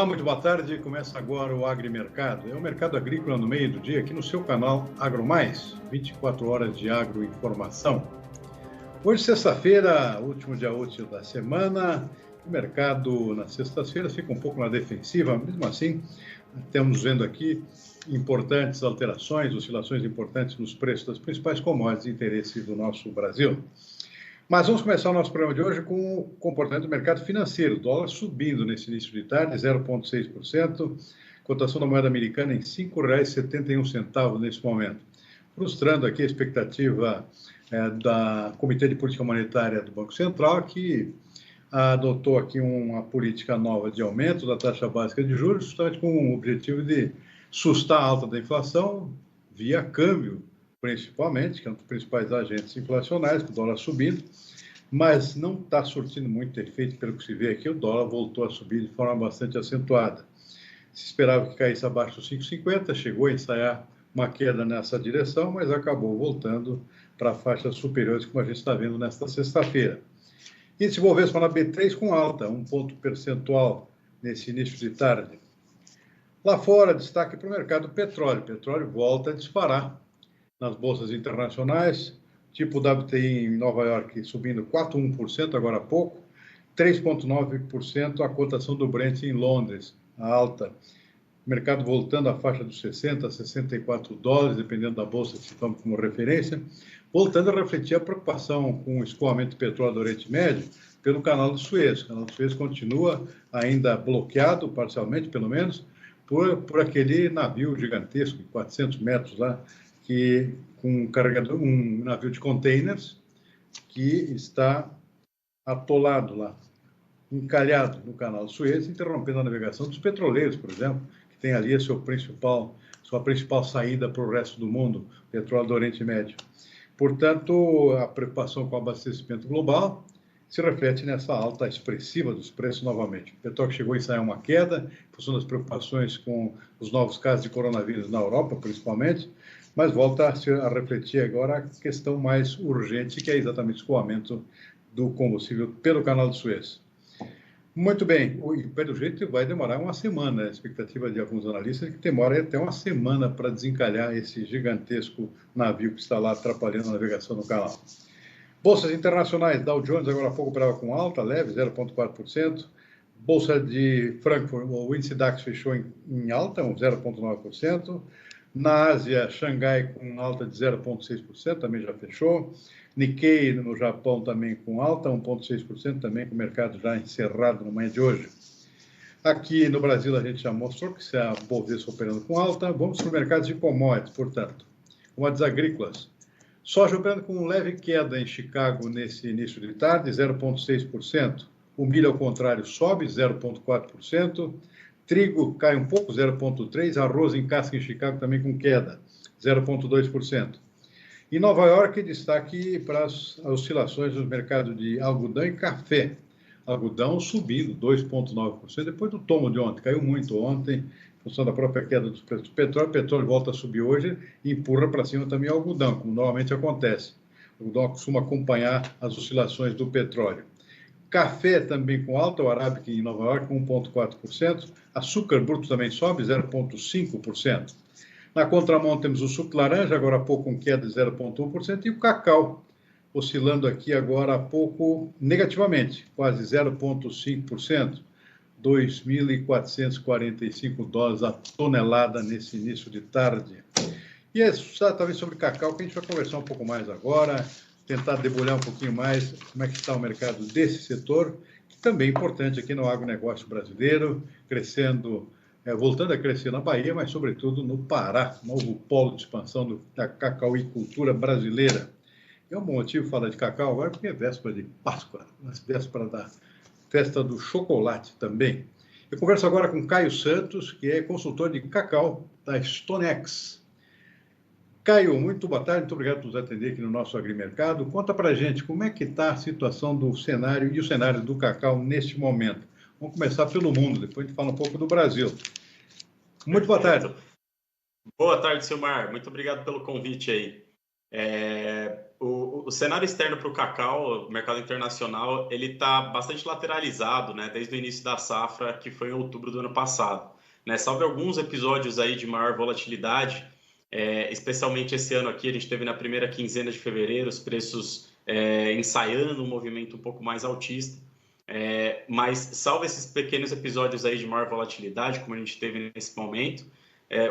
Olá, muito boa tarde. Começa agora o Agrimercado. É o mercado agrícola no meio do dia aqui no seu canal AgroMais, 24 horas de agroinformação. Hoje, sexta-feira, último dia útil da semana. O mercado, nas sextas-feiras, fica um pouco na defensiva. Mesmo assim, estamos vendo aqui importantes alterações, oscilações importantes nos preços das principais commodities de interesse do nosso Brasil. Mas vamos começar o nosso programa de hoje com o comportamento do mercado financeiro. O dólar subindo nesse início de tarde, 0,6%. Cotação da moeda americana em R$ 5,71 nesse momento. Frustrando aqui a expectativa da Comitê de Política Monetária do Banco Central, que adotou aqui uma política nova de aumento da taxa básica de juros, justamente com o objetivo de sustar a alta da inflação via câmbio, principalmente, que é um dos principais agentes inflacionários, com o dólar subindo, mas não está surtindo muito efeito, pelo que se vê aqui. O dólar voltou a subir de forma bastante acentuada. Se esperava que caísse abaixo dos 5,50, chegou a ensaiar uma queda nessa direção, mas acabou voltando para faixas superiores, como a gente está vendo nesta sexta-feira. Índice Bovespa na B3 com alta, 1 ponto percentual nesse início de tarde. Lá fora, destaque para o mercado do petróleo. O petróleo volta a disparar nas bolsas internacionais, tipo WTI em Nova York subindo 4,1% agora há pouco, 3,9% a cotação do Brent em Londres, a alta. O mercado voltando à faixa dos 60 a 64 dólares, dependendo da bolsa que se toma como referência, voltando a refletir a preocupação com o escoamento de petróleo do Oriente Médio pelo Canal do Suez. O Canal do Suez continua ainda bloqueado, parcialmente pelo menos, por aquele navio gigantesco de 400 metros lá, que com um navio de containers que está atolado lá, encalhado no Canal do Suez, interrompendo a navegação dos petroleiros, por exemplo, que tem ali sua principal saída para o resto do mundo, petróleo do Oriente Médio. Portanto, a preocupação com o abastecimento global se reflete nessa alta expressiva dos preços novamente. O petróleo chegou a ensaiar uma queda, em função das preocupações com os novos casos de coronavírus na Europa, principalmente, mas volta a refletir agora a questão mais urgente, que é exatamente o escoamento do combustível pelo Canal do Suez. Muito bem, pelo jeito vai demorar uma semana, a expectativa de alguns analistas é que demora até uma semana para desencalhar esse gigantesco navio que está lá atrapalhando a navegação no canal. Bolsas internacionais, Dow Jones agora há pouco operava com alta, leve, 0,4%. Bolsa de Frankfurt, o índice DAX fechou em alta, 0,9%. Na Ásia, Xangai com alta de 0,6%, também já fechou. Nikkei no Japão também com alta, 1,6%, também com o mercado já encerrado no manhã de hoje. Aqui no Brasil a gente já mostrou que se a Bovespa operando com alta. Vamos para o mercado de commodities, portanto. Commodities agrícolas. Soja operando com leve queda em Chicago nesse início de tarde, 0,6%. O milho, ao contrário, sobe 0,4%. Trigo cai um pouco, 0,3%. Arroz em casca em Chicago também com queda, 0,2%. Em Nova York, destaque para as oscilações dos mercados de algodão e café. Algodão subindo 2,9%, depois do tomo de ontem. Caiu muito ontem, em função da própria queda dos preços do petróleo. O petróleo volta a subir hoje e empurra para cima também o algodão, como normalmente acontece. O algodão costuma acompanhar as oscilações do petróleo. Café também com alta, o Arábica em Nova York com 1,4%. Açúcar bruto também sobe, 0,5%. Na contramão temos o suco de laranja, agora há pouco com queda de 0,1%. E o cacau, oscilando aqui agora há pouco negativamente, quase 0,5%. 2.445 dólares a tonelada nesse início de tarde. E é exatamente sobre cacau que a gente vai conversar um pouco mais agora, tentar debulhar um pouquinho mais como é que está o mercado desse setor, que também é importante aqui no agronegócio brasileiro, crescendo, voltando a crescer na Bahia, mas sobretudo no Pará, novo polo de expansão da cacauicultura brasileira. É um bom motivo falar de cacau agora, porque é véspera de Páscoa, véspera da festa do chocolate também. Eu converso agora com Caio Santos, que é consultor de cacau da StoneX. Caio, muito boa tarde, muito obrigado por nos atender aqui no nosso Agrimercado. Conta para a gente como é que está a situação do cenário e o cenário do cacau neste momento. Vamos começar pelo mundo, depois a gente fala um pouco do Brasil. Muito boa tarde. Boa tarde, Silmar. Muito obrigado pelo convite aí. O cenário externo para o cacau, o mercado internacional, ele está bastante lateralizado, né, desde o início da safra, que foi em outubro do ano passado. Né, salvo alguns episódios aí de maior volatilidade, especialmente esse ano aqui, a gente teve na primeira quinzena de fevereiro os preços ensaiando um movimento um pouco mais altista. Mas salvo esses pequenos episódios aí de maior volatilidade, como a gente teve nesse momento,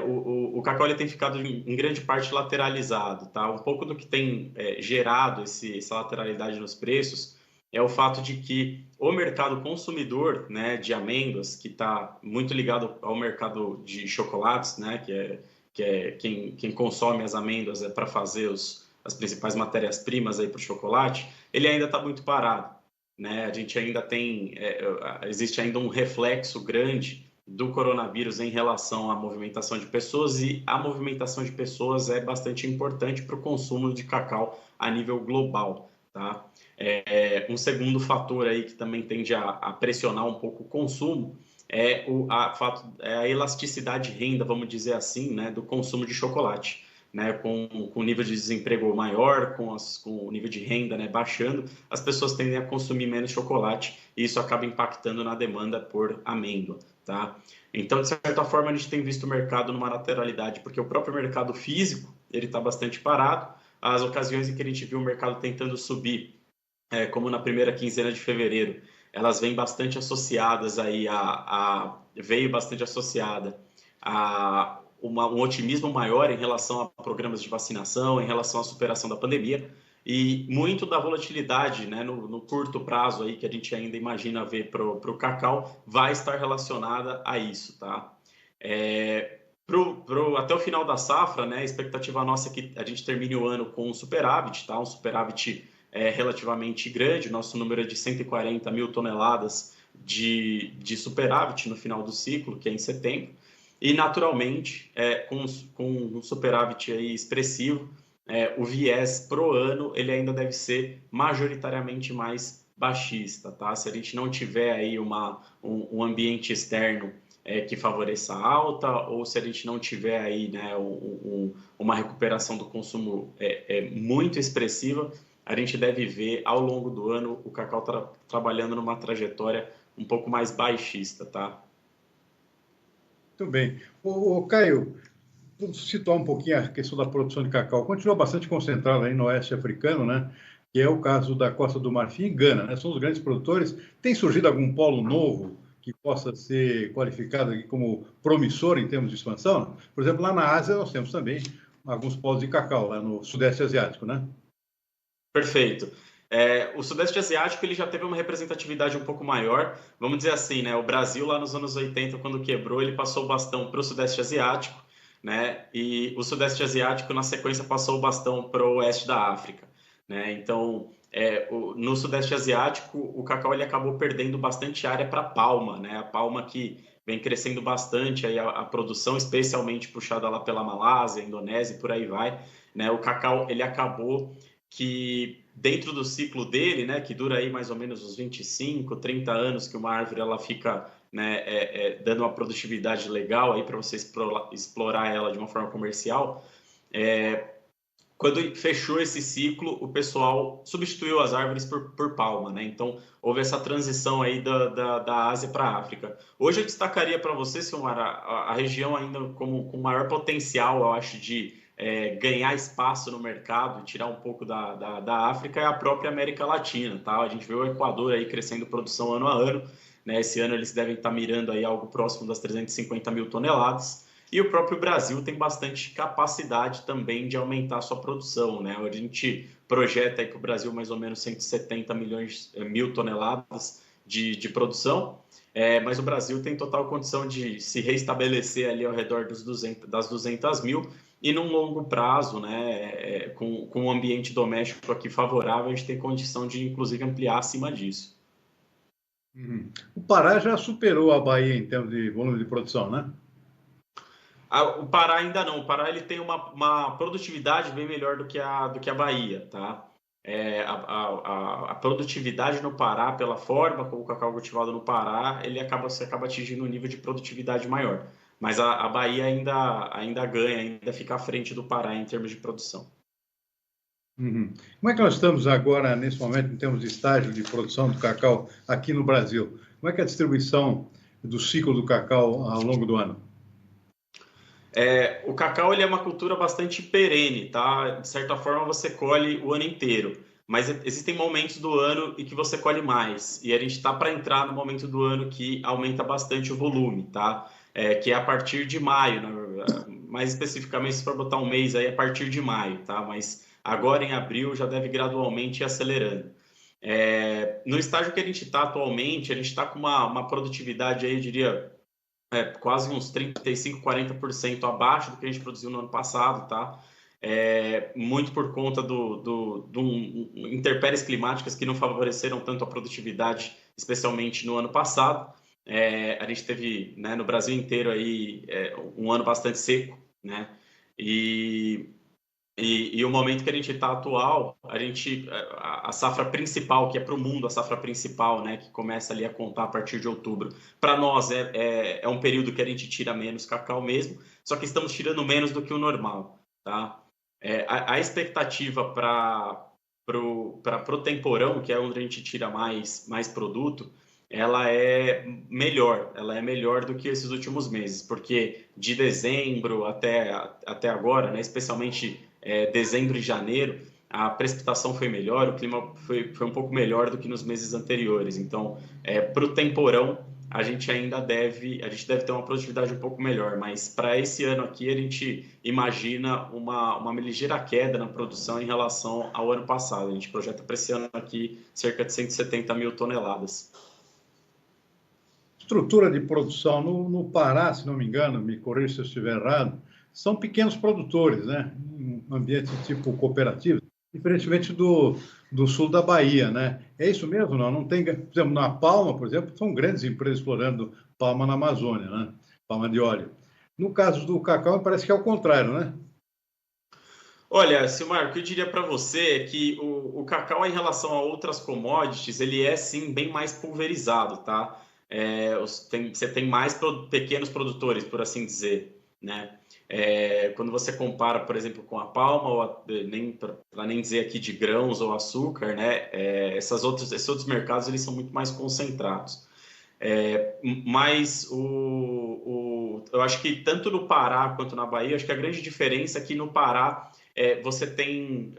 o cacau ele tem ficado em grande parte lateralizado, tá? Um pouco do que tem gerado essa lateralidade nos preços é o fato de que o mercado consumidor, né, de amêndoas, que está muito ligado ao mercado de chocolates, né, que é quem consome as amêndoas para fazer as principais matérias-primas aí para o chocolate, ele ainda está muito parado, né? A gente ainda tem, existe ainda um reflexo grande do coronavírus em relação à movimentação de pessoas, e a movimentação de pessoas é bastante importante para o consumo de cacau a nível global, tá? Um segundo fator aí que também tende a pressionar um pouco o consumo é a elasticidade de renda, vamos dizer assim, né, do consumo de chocolate. Né, com o nível de desemprego maior, com o nível de renda, né, baixando, as pessoas tendem a consumir menos chocolate e isso acaba impactando na demanda por amêndoa. Tá? Então, de certa forma, a gente tem visto o mercado numa lateralidade, porque o próprio mercado físico ele está bastante parado. As ocasiões em que a gente viu o mercado tentando subir, como na primeira quinzena de fevereiro, elas vêm bastante associadas aí veio bastante associada a um otimismo maior em relação a programas de vacinação, em relação à superação da pandemia, e muito da volatilidade, né, no curto prazo aí que a gente ainda imagina ver para o cacau vai estar relacionada a isso, tá? Até o final da safra, né, a expectativa nossa é que a gente termine o ano com um superávit, tá? Um superávit relativamente grande, o nosso número é de 140 mil toneladas de superávit no final do ciclo, que é em setembro, e naturalmente, com um superávit aí expressivo, o viés pro ano ele ainda deve ser majoritariamente mais baixista, tá? Se a gente não tiver aí um ambiente externo que favoreça a alta, ou se a gente não tiver aí, né, uma recuperação do consumo muito expressiva, a gente deve ver ao longo do ano o cacau trabalhando numa trajetória um pouco mais baixista, tá? Muito bem. Caio, vamos situar um pouquinho a questão da produção de cacau. Continua bastante concentrada aí no oeste africano, né? Que é o caso da Costa do Marfim e Gana, né? São os grandes produtores. Tem surgido algum polo novo que possa ser qualificado aqui como promissor em termos de expansão? Por exemplo, lá na Ásia nós temos também alguns polos de cacau, lá no Sudeste Asiático, né? Perfeito. O Sudeste Asiático ele já teve uma representatividade um pouco maior, vamos dizer assim, né? O Brasil lá nos anos 80, quando quebrou, ele passou o bastão para o Sudeste Asiático, né? E o Sudeste Asiático, na sequência, passou o bastão para o Oeste da África, né? Então, no Sudeste Asiático, o cacau ele acabou perdendo bastante área para a palma, né? A palma que vem crescendo bastante aí a produção, especialmente puxada lá pela Malásia, Indonésia e por aí vai, né? O cacau ele acabou que dentro do ciclo dele, né, que dura aí mais ou menos uns 25, 30 anos, que uma árvore ela fica, né, dando uma produtividade legal aí para você explorar ela de uma forma comercial. Quando fechou esse ciclo, o pessoal substituiu as árvores por palma, né? Então houve essa transição aí da Ásia para a África. Hoje eu destacaria para você, Silmara, a região ainda com maior potencial, eu acho, de ganhar espaço no mercado e tirar um pouco da África é a própria América Latina, tá? A gente vê o Equador aí crescendo produção ano a ano, né? Esse ano eles devem estar mirando aí algo próximo das 350 mil toneladas. E o próprio Brasil tem bastante capacidade também de aumentar a sua produção, né? A gente projeta aí para o Brasil mais ou menos 170 mil toneladas de produção, mas o Brasil tem total condição de se reestabelecer ali ao redor das 200 mil, e num longo prazo, né, com um ambiente doméstico aqui favorável, a gente tem condição de, inclusive, ampliar acima disso. Uhum. O Pará já superou a Bahia em termos de volume de produção, né? O Pará ainda não. O Pará ele tem uma produtividade bem melhor do que a Bahia, tá? A produtividade no Pará, pela forma como o cacau cultivado no Pará, você acaba atingindo um nível de produtividade maior. Mas a Bahia ainda ganha, ainda fica à frente do Pará em termos de produção. Uhum. Como é que nós estamos agora, nesse momento, em termos de estágio de produção do cacau aqui no Brasil? Como é que é a distribuição do ciclo do cacau ao longo do ano? O cacau ele é uma cultura bastante perene, tá? De certa forma você colhe o ano inteiro, mas existem momentos do ano em que você colhe mais. E a gente está para entrar no momento do ano que aumenta bastante o volume, tá? Que é a partir de maio, né? Mais especificamente se for botar um mês aí, a partir de maio, tá? Mas agora em abril já deve gradualmente ir acelerando. No estágio que a gente está atualmente, a gente está com uma produtividade aí, eu diria quase uns 35, 40% abaixo do que a gente produziu no ano passado, tá? Muito por conta intempéries climáticas que não favoreceram tanto a produtividade, especialmente no ano passado. A gente teve, né, no Brasil inteiro aí um ano bastante seco, né? E o momento que a gente está atual, a safra principal, que é para o mundo, a safra principal, né, que começa ali a contar a partir de outubro, para nós é um período que a gente tira menos cacau mesmo, só que estamos tirando menos do que o normal, tá? A expectativa para o temporão, que é onde a gente tira mais produto, ela é melhor do que esses últimos meses, porque de dezembro até agora, né, especialmente dezembro e janeiro, a precipitação foi melhor, o clima foi um pouco melhor do que nos meses anteriores. Então, para o temporão, a gente deve ter uma produtividade um pouco melhor, mas para esse ano aqui a gente imagina uma ligeira queda na produção em relação ao ano passado. A gente projeta para esse ano aqui cerca de 170 mil toneladas. Estrutura de produção no Pará, se não me engano, me corrija se eu estiver errado, são pequenos produtores, né? Um ambiente tipo cooperativo, diferentemente do sul da Bahia, né? É isso mesmo? Não, não tem, por exemplo, na palma, por exemplo, são grandes empresas explorando palma na Amazônia, né? Palma de óleo. No caso do cacau, parece que é o contrário, né? Olha, Silmar, o que eu diria para você é que o cacau, em relação a outras commodities, ele é sim bem mais pulverizado, tá? Você tem mais pequenos produtores, por assim dizer, né? Quando você compara, por exemplo, com a palma, ou nem para nem dizer aqui de grãos ou açúcar, né? Esses outros mercados eles são muito mais concentrados. Mas eu acho que tanto no Pará quanto na Bahia, acho que a grande diferença é que no Pará você tem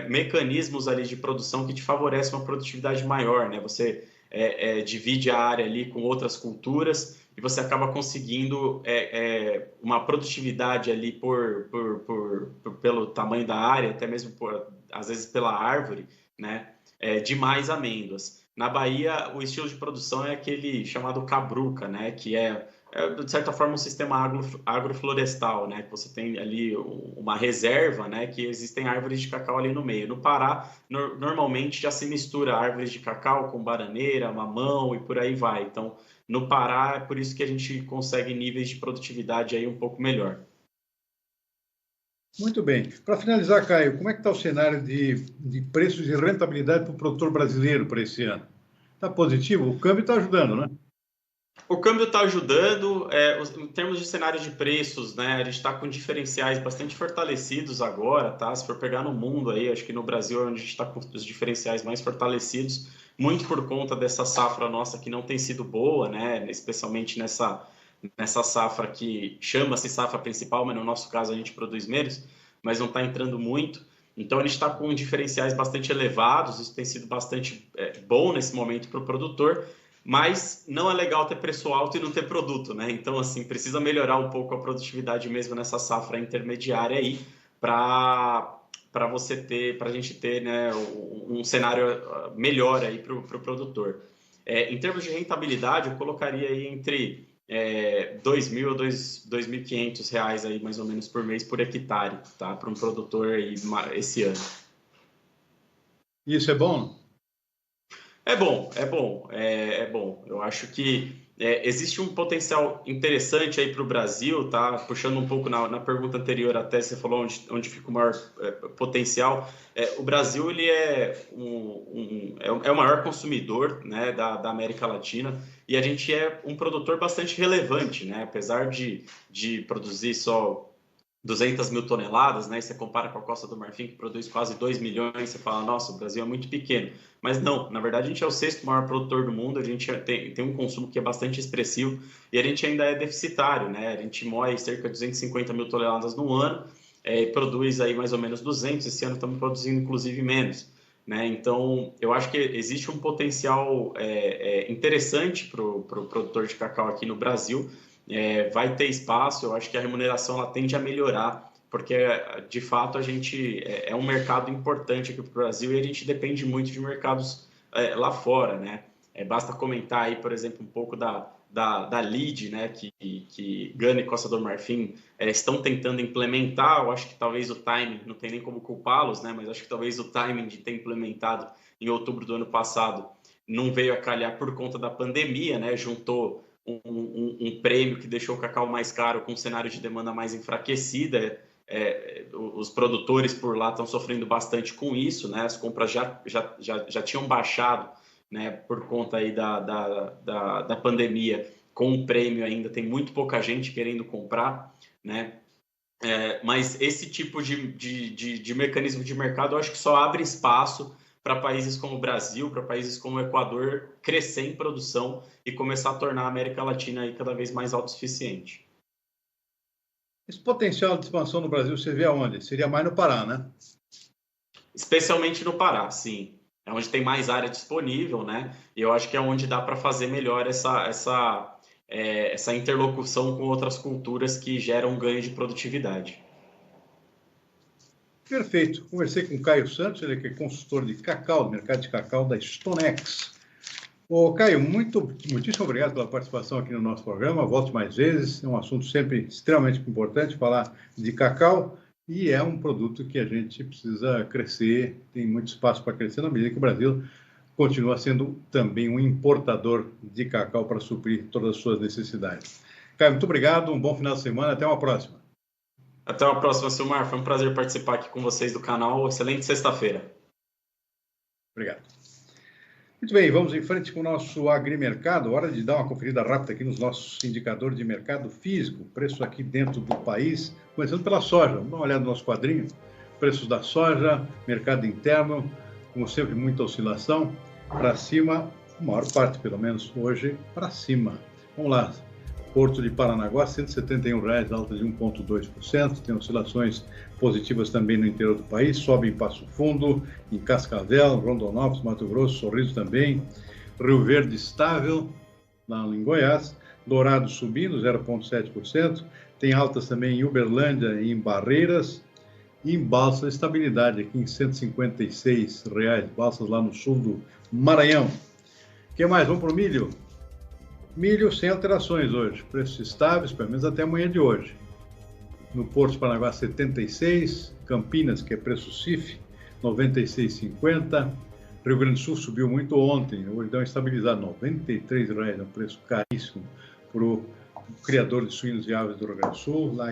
mecanismos ali de produção que te favorecem uma produtividade maior, né? Você divide a área ali com outras culturas e você acaba conseguindo uma produtividade ali pelo tamanho da área, até mesmo às vezes pela árvore, né? De mais amêndoas. Na Bahia, o estilo de produção é aquele chamado cabruca, né? Que de certa forma, um sistema agroflorestal, né? Que você tem ali uma reserva, né? Que existem árvores de cacau ali no meio. No Pará, normalmente já se mistura árvores de cacau com bananeira, mamão e por aí vai. Então, no Pará, é por isso que a gente consegue níveis de produtividade aí um pouco melhor. Muito bem. Para finalizar, Caio, como é que está o cenário de preços e rentabilidade para o produtor brasileiro para esse ano? Está positivo? O câmbio está ajudando, né? O câmbio está ajudando, em termos de cenário de preços, né? A gente está com diferenciais bastante fortalecidos agora, tá? Se for pegar no mundo aí, acho que no Brasil é onde a gente está com os diferenciais mais fortalecidos, muito por conta dessa safra nossa que não tem sido boa, né? Especialmente nessa safra que chama-se safra principal, mas no nosso caso a gente produz menos, mas não está entrando muito. Então a gente está com diferenciais bastante elevados, isso tem sido bastante bom nesse momento para o produtor. Mas não é legal ter preço alto e não ter produto, né? Então, assim, precisa melhorar um pouco a produtividade mesmo nessa safra intermediária aí, para a gente ter, né, um cenário melhor aí para o produtor. Em termos de rentabilidade, eu colocaria aí entre 2.000 a 2.500 reais aí, mais ou menos, por mês por hectare, tá? Para um produtor aí esse ano. Isso é bom? É bom, é bom, é bom. Eu acho que existe um potencial interessante aí para o Brasil, tá? Puxando um pouco na pergunta anterior, até você falou onde fica o maior potencial. O Brasil ele é o maior consumidor, né, da América Latina e a gente é um produtor bastante relevante, né? Apesar de produzir só 200 mil toneladas, né? E você compara com a Costa do Marfim, que produz quase 2 milhões, você fala, nossa, o Brasil é muito pequeno. Mas não, na verdade a gente é o sexto maior produtor do mundo, a gente tem um consumo que é bastante expressivo e a gente ainda é deficitário, né? A gente moe cerca de 250 mil toneladas no ano, e produz aí mais ou menos 200, esse ano estamos produzindo inclusive menos. Né? Então, eu acho que existe um potencial interessante para o produtor de cacau aqui no Brasil. Vai ter espaço, eu acho que a remuneração ela tende a melhorar, porque de fato a gente é um mercado importante aqui para o Brasil e a gente depende muito de mercados lá fora, né? Basta comentar aí, por exemplo, um pouco da LID, né, que Gana e Costa do Marfim estão tentando implementar. Eu acho que talvez o timing, não tem nem como culpá-los, né, mas acho que talvez o timing de ter implementado em outubro do ano passado não veio a calhar por conta da pandemia, né, juntou um prêmio que deixou o cacau mais caro com um cenário de demanda mais enfraquecida. Os produtores por lá estão sofrendo bastante com isso, né, as compras já tinham baixado, né, por conta aí da pandemia, com o prêmio ainda tem muito pouca gente querendo comprar, né? Mas esse tipo de mecanismo de mercado eu acho que só abre espaço para países como o Brasil, para países como o Equador crescer em produção e começar a tornar a América Latina aí cada vez mais autossuficiente. Esse potencial de expansão no Brasil você vê aonde? Seria mais no Pará, né? Especialmente no Pará, sim. É onde tem mais área disponível, né? E eu acho que é onde dá para fazer melhor essa interlocução com outras culturas que geram ganho de produtividade. Perfeito. Conversei com o Caio Santos, ele é consultor de cacau, do mercado de cacau da StoneX. Ô, Caio, muitíssimo obrigado pela participação aqui no nosso programa. Volte mais vezes. É um assunto sempre extremamente importante falar de cacau. E é um produto que a gente precisa crescer, tem muito espaço para crescer, na medida que o Brasil continua sendo também um importador de cacau para suprir todas as suas necessidades. Caio, muito obrigado, um bom final de semana, até uma próxima. Até uma próxima, Silmar. Foi um prazer participar aqui com vocês do canal. Excelente sexta-feira. Obrigado. Muito bem, vamos em frente com o nosso agrimercado. Hora de dar uma conferida rápida aqui nos nossos indicadores de mercado físico. Preço aqui dentro do país, começando pela soja. Vamos dar uma olhada no nosso quadrinho. Preços da soja, mercado interno, como sempre, muita oscilação. Para cima, a maior parte, pelo menos hoje, para cima. Vamos lá. Porto de Paranaguá, R$ 171,00, alta de 1,2%. Tem oscilações positivas também no interior do país. Sobe em Passo Fundo, em Cascavel, Rondonópolis, Mato Grosso, Sorriso também. Rio Verde estável, lá em Goiás. Dourado subindo, 0,7%. Tem altas também em Uberlândia e em Barreiras. E em Balsas, estabilidade aqui em R$ 156,00. Balsas lá no sul do Maranhão. O que mais? Vamos para o milho? Milho sem alterações hoje, preços estáveis, pelo menos até amanhã de hoje. No Porto de Paranaguá, 76, Campinas, que é preço CIF, 96,50. Rio Grande do Sul subiu muito ontem, hoje deu uma estabilizada, R$ 93,00, é um preço caríssimo para o criador de suínos e aves do Rio Grande do Sul. Lá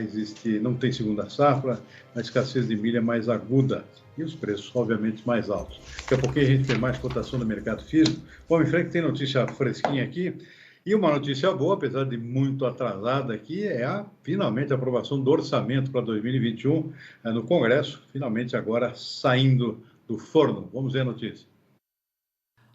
não tem segunda safra, a escassez de milho é mais aguda e os preços, obviamente, mais altos. Daqui a pouquinho a gente tem mais cotação do mercado físico. Vamos em frente, tem notícia fresquinha aqui. E uma notícia boa, apesar de muito atrasada aqui, finalmente a aprovação do orçamento para 2021 no Congresso, finalmente agora saindo do forno. Vamos ver a notícia.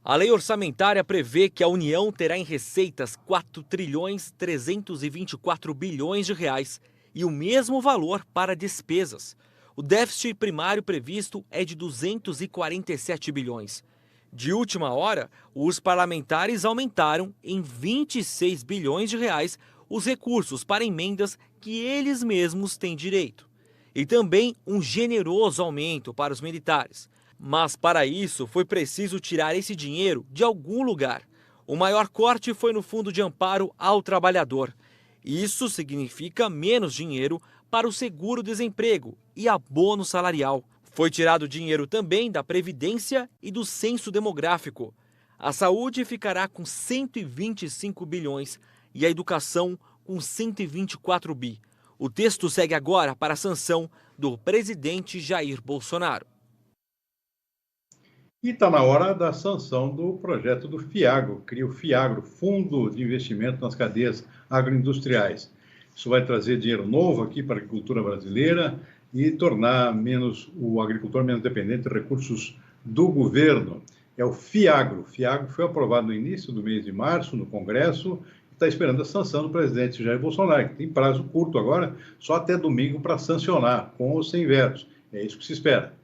A lei orçamentária prevê que a União terá em receitas 4,324 bilhões de reais e o mesmo valor para despesas. O déficit primário previsto é de 247 bilhões. De última hora, os parlamentares aumentaram em 26 bilhões de reais os recursos para emendas que eles mesmos têm direito. E também um generoso aumento para os militares. Mas para isso foi preciso tirar esse dinheiro de algum lugar. O maior corte foi no Fundo de Amparo ao Trabalhador. Isso significa menos dinheiro para o seguro-desemprego e abono salarial. Foi tirado dinheiro também da Previdência e do Censo Demográfico. A saúde ficará com 125 bilhões e a educação com 124 bi. O texto segue agora para a sanção do presidente Jair Bolsonaro. E está na hora da sanção do projeto do FIAGRO, cria o FIAGRO, Fundo de Investimento nas Cadeias Agroindustriais. Isso vai trazer dinheiro novo aqui para a agricultura brasileira e tornar o agricultor menos dependente de recursos do governo. É o FIAGRO. O FIAGRO foi aprovado no início do mês de março no Congresso e está esperando a sanção do presidente Jair Bolsonaro, que tem prazo curto agora, só até domingo para sancionar, com ou sem vetos. É isso que se espera.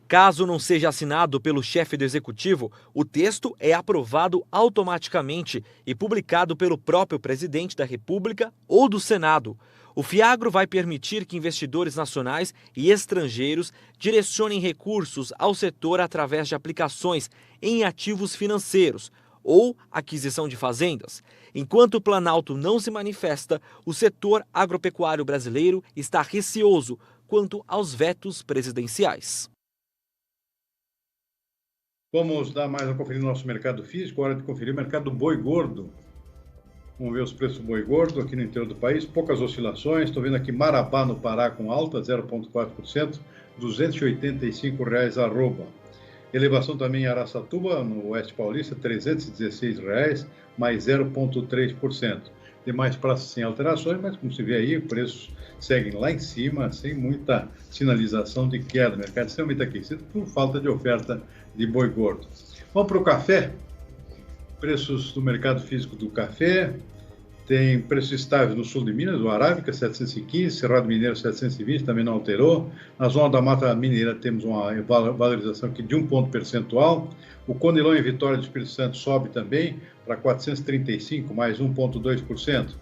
Caso não seja assinado pelo chefe do executivo, o texto é aprovado automaticamente e publicado pelo próprio presidente da República ou do Senado. O FIAGRO vai permitir que investidores nacionais e estrangeiros direcionem recursos ao setor através de aplicações em ativos financeiros ou aquisição de fazendas. Enquanto o Planalto não se manifesta, o setor agropecuário brasileiro está receoso quanto aos vetos presidenciais. Vamos dar mais uma conferida no nosso mercado físico, hora de conferir o mercado do boi gordo. Vamos ver os preços do boi gordo aqui no interior do país, poucas oscilações. Estou vendo aqui Marabá no Pará com alta, 0,4%, R$ 285,00 arroba. Elevação também em Araçatuba, no Oeste Paulista, R$ 316,00, mais 0,3%. Demais praças sem alterações, mas como se vê aí, preços seguem lá em cima, sem muita sinalização de queda. O mercado extremamente aquecido por falta de oferta de boi gordo. Vamos para o café. Preços do mercado físico do café. Tem preços estáveis no sul de Minas, o Arábica 715, Cerrado Mineiro 720, também não alterou. Na zona da Mata Mineira temos uma valorização aqui de 1 ponto percentual. O Conilon em Vitória do Espírito Santo sobe também para 435, mais 1,2%.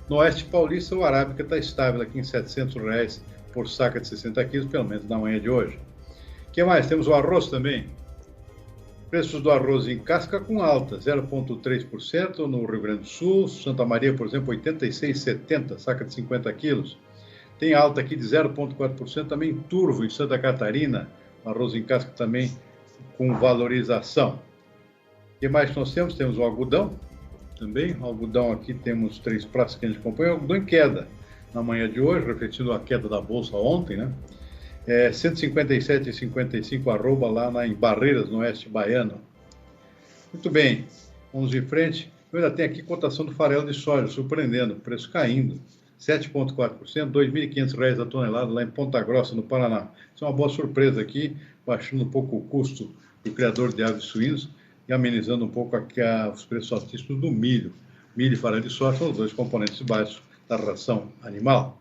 No Oeste Paulista, o Arábica está estável aqui em R$ 700,00 por saca de 60 quilos, pelo menos na manhã de hoje. O que mais? Temos o arroz também. Preços do arroz em casca com alta, 0,3% no Rio Grande do Sul. Santa Maria, por exemplo, 86,70, saca de 50 quilos. Tem alta aqui de 0,4% também em Turvo, em Santa Catarina. Arroz em casca também com valorização. O que mais nós temos? Temos o algodão também. O algodão aqui temos 3 praças que a gente acompanha. O algodão em queda na manhã de hoje, refletindo a queda da Bolsa ontem, né? 157,55 arroba lá em Barreiras, no oeste baiano. Muito bem, vamos em frente. Eu ainda tenho aqui cotação do farelo de soja, surpreendendo, preço caindo, 7,4%, R$ 2.500 a tonelada lá em Ponta Grossa, no Paraná. Isso é uma boa surpresa aqui, baixando um pouco o custo do criador de aves suínos e amenizando um pouco os preços altíssimos do milho. Milho e farelo de soja são os dois componentes básicos da ração animal.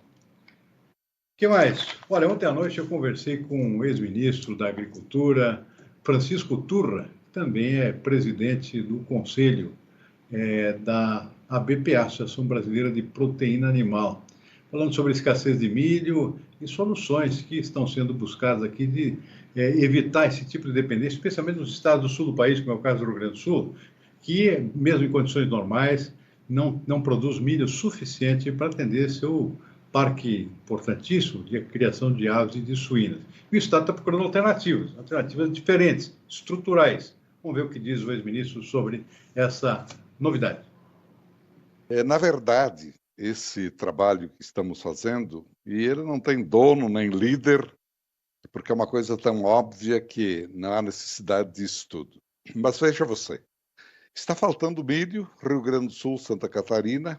O que mais? Olha, ontem à noite eu conversei com o ex-ministro da Agricultura, Francisco Turra, que também é presidente do Conselho da ABPA, Associação Brasileira de Proteína Animal, falando sobre a escassez de milho e soluções que estão sendo buscadas aqui de evitar esse tipo de dependência, especialmente nos estados do sul do país, como é o caso do Rio Grande do Sul, que, mesmo em condições normais, não produz milho suficiente para atender seu parque importantíssimo de criação de aves e de suínas. E o Estado está procurando alternativas diferentes, estruturais. Vamos ver o que diz o ex-ministro sobre essa novidade. Na verdade, esse trabalho que estamos fazendo, e ele não tem dono nem líder, porque é uma coisa tão óbvia que não há necessidade disso tudo. Mas veja você, está faltando milho, Rio Grande do Sul, Santa Catarina,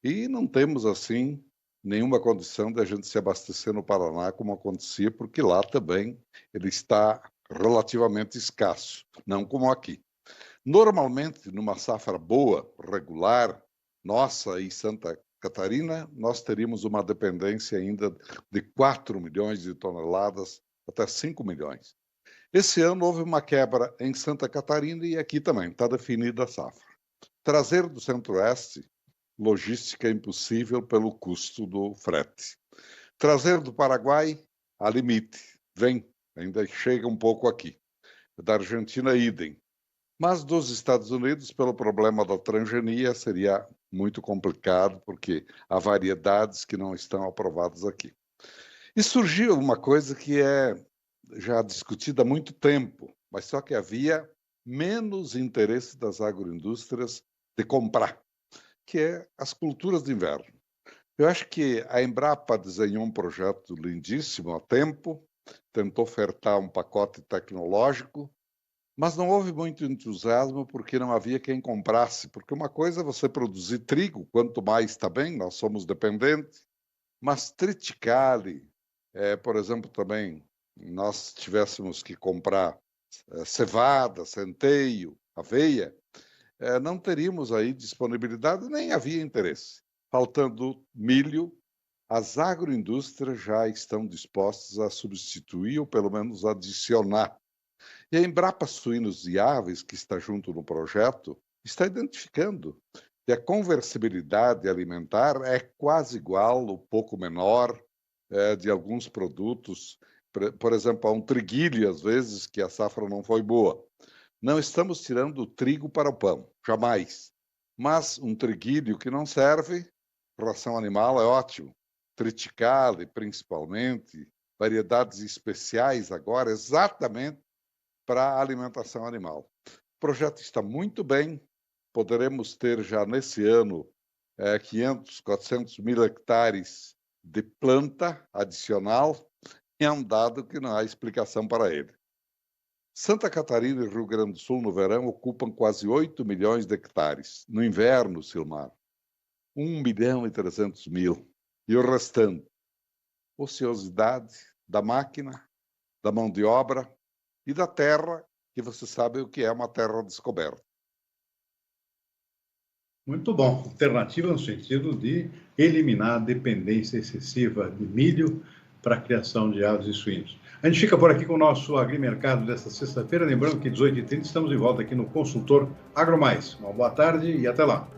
e não temos assim nenhuma condição de a gente se abastecer no Paraná como acontecia, porque lá também ele está relativamente escasso, não como aqui. Normalmente, numa safra boa, regular, nossa e Santa Catarina, nós teríamos uma dependência ainda de 4 milhões de toneladas, até 5 milhões. Esse ano houve uma quebra em Santa Catarina e aqui também, está definida a safra. Trazer do Centro-Oeste, logística impossível pelo custo do frete. Trazer do Paraguai, a limite. Vem, ainda chega um pouco aqui. Da Argentina, idem. Mas dos Estados Unidos, pelo problema da transgenia, seria muito complicado, porque há variedades que não estão aprovadas aqui. E surgiu uma coisa que é já discutida há muito tempo, mas só que havia menos interesse das agroindústrias de comprar, que é as culturas de inverno. Eu acho que a Embrapa desenhou um projeto lindíssimo há tempo, tentou ofertar um pacote tecnológico, Mas não houve muito entusiasmo porque não havia quem comprasse, porque uma coisa é você produzir trigo, quanto mais está bem, nós somos dependentes, mas triticale, por exemplo, também nós tivéssemos que comprar cevada, centeio, aveia, não teríamos aí disponibilidade, nem havia interesse. Faltando milho, as agroindústrias já estão dispostas a substituir ou pelo menos adicionar. E a Embrapa Suínos e Aves, que está junto no projeto, está identificando que a conversibilidade alimentar é quase igual, ou pouco menor, de alguns produtos. Por exemplo, há um triguilho, às vezes, que a safra não foi boa. Não estamos tirando o trigo para o pão, jamais. Mas um triguilho que não serve, ração animal é ótimo. Triticale, principalmente, variedades especiais agora, exatamente para a alimentação animal. O projeto está muito bem, poderemos ter já nesse ano 500, 400 mil hectares de planta adicional, e é um dado que não há explicação para ele. Santa Catarina e Rio Grande do Sul, no verão, ocupam quase 8 milhões de hectares. No inverno, Silmar, 1.300.000. E o restante? Ociosidade da máquina, da mão de obra e da terra, que você sabe o que é uma terra descoberta. Muito bom. Alternativa no sentido de eliminar a dependência excessiva de milho para a criação de aves e suínos. A gente fica por aqui com o nosso agrimercado desta sexta-feira. Lembrando que 18h30 estamos de volta aqui no Consultor AgroMais. Uma boa tarde e até lá.